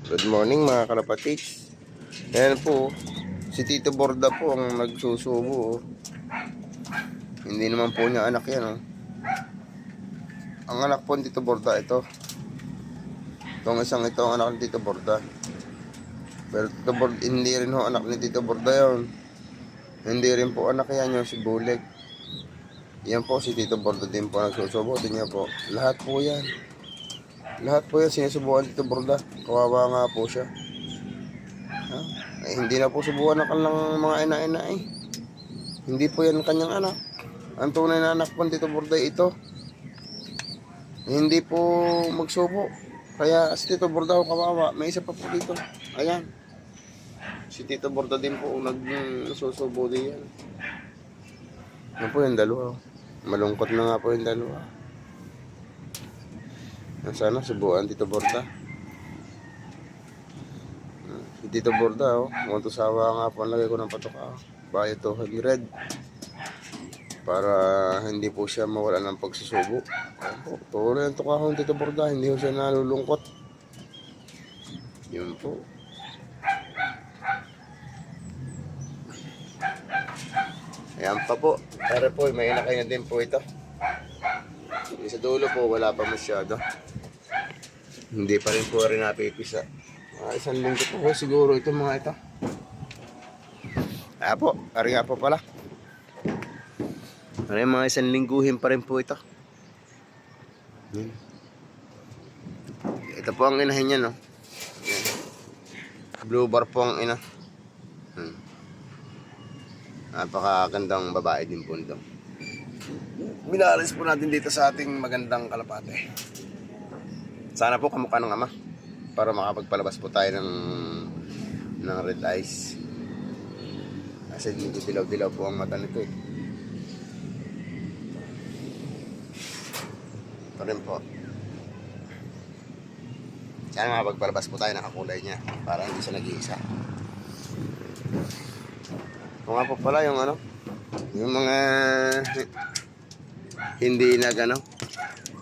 Good morning mga kalapatids. Ayan po, si Tito Borda po ang nagsusubo. Hindi naman po niya anak yan. Ang anak po ni Tito Borda ito. Itong isang ito ang anak ni Tito Borda. Pero Tito Borda, hindi rin ho anak ni Tito Borda yun. Hindi rin po anak yan yung si Bulik. Yan po si Tito Borda din po nagsusubo. Tingnan po, lahat po yan. Lahat po yan sinusubukan Tito Borda. Kawawa nga po siya. Hindi na po subukan ng kanilang mga ina-ina eh. Hindi po yan kanyang anak. Ang tunay na anak po Tito Borda ito. Hindi po magsubo. Kaya si Tito Borda ho kawawa. May isa pa po dito. Ayan. Si Tito Borda din po nagsusubo din yan. Yan po yung dalawa. Malungkot na nga po yung dalawa. Sana subukan Tito Borda. Si Tito Borda, kung tusawa nga po ang lagay ko ng patoka, bayo to 100 para hindi po siya mawala ng pagsusubo. Tuloy ang tukahon Tito Borda, hindi po siya nalulungkot. Yun po. Ayan pa po, para po may inakay na din po ito. Sa dulo po wala pa masyado. Hindi pa rin po rin napipisa. Isang linggo po siguro ito mga ito. Po, ari nga po pala. Ari mga isang lingguhin pa rin po ito. Ito po ang inahin niya, no? Blue bar po ang ina. Napakagandang babae din po ito. Minalis po natin dito sa ating magandang kalapate. Sana po kamukha ng ama para makapagpalabas po tayo ng red eyes. Kasi medyo dilaw-dilaw po ang mata nito eh. Ito rin po. Sana makapagpalabas po tayo ng kakulay niya para hindi siya nag-iisa. Ito nga po pala yung yung mga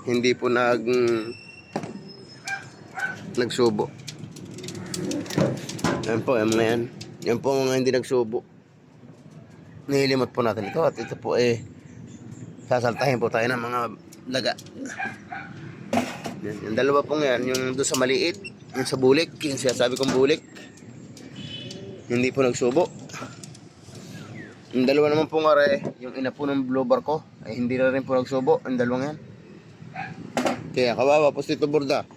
hindi po nagsubo. Yan po, yung mga yan. Yan po mga hindi nagsubo. Nihilimot po natin ito at ito po sasaltahin po tayo ng mga laga. Yan, yung dalawa pong yan, yung doon sa maliit, yung sa bulik, yung sinasabi kong bulik. Hindi po nagsubo. Yung dalawa naman po nga yung ina po ng blue bar ko, ay hindi na rin po nagsubo. Yung dalawang yan. Kaya kawawa po si Tito Borda.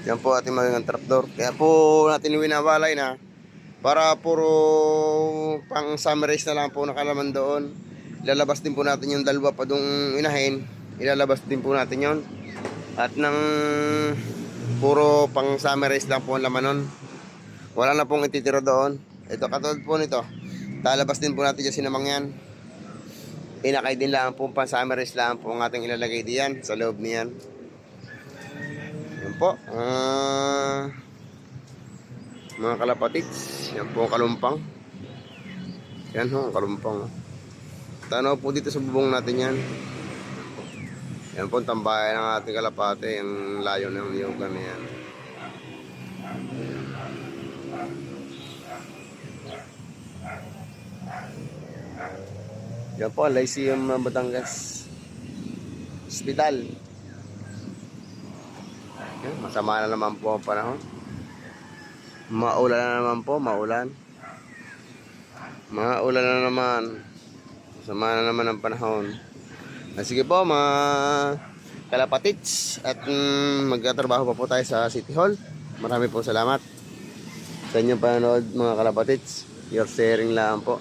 Yan po ating magandang trapdoor. Kaya po natin winawalay na para puro pang summer race na lang po nakalaman doon. Ilalabas din po natin yung dalawa pa dong inahin. Ilalabas din po natin yon. At nang puro pang summer race lang po ang laman nun. Wala na pong ititira doon. Ito katulad po nito. Lalabas din po natin yung sinamang yan. Inakay din lang po pang summer race lang po ang ating ilalagay diyan sa loob niyan. Yan po. Mga kalapatids. Yan po ang kalumpang. Yan ho, ang kalumpang. Tanaw po dito sa bubong natin yan. Yan po ang tambayan ng ating kalapate. Yung layo ng niyugan na yan. Yan po ang Lyceum Batangas Hospital. Yan, masama na naman po ang panahon. Maulan na naman po, maulan. Maulan na naman. Masama na naman ang panahon. Sige po mga kalapatids. At magtatrabaho pa po tayo sa City Hall. Marami po salamat sa inyong panonood mga kalapatids. Your sharing lang po.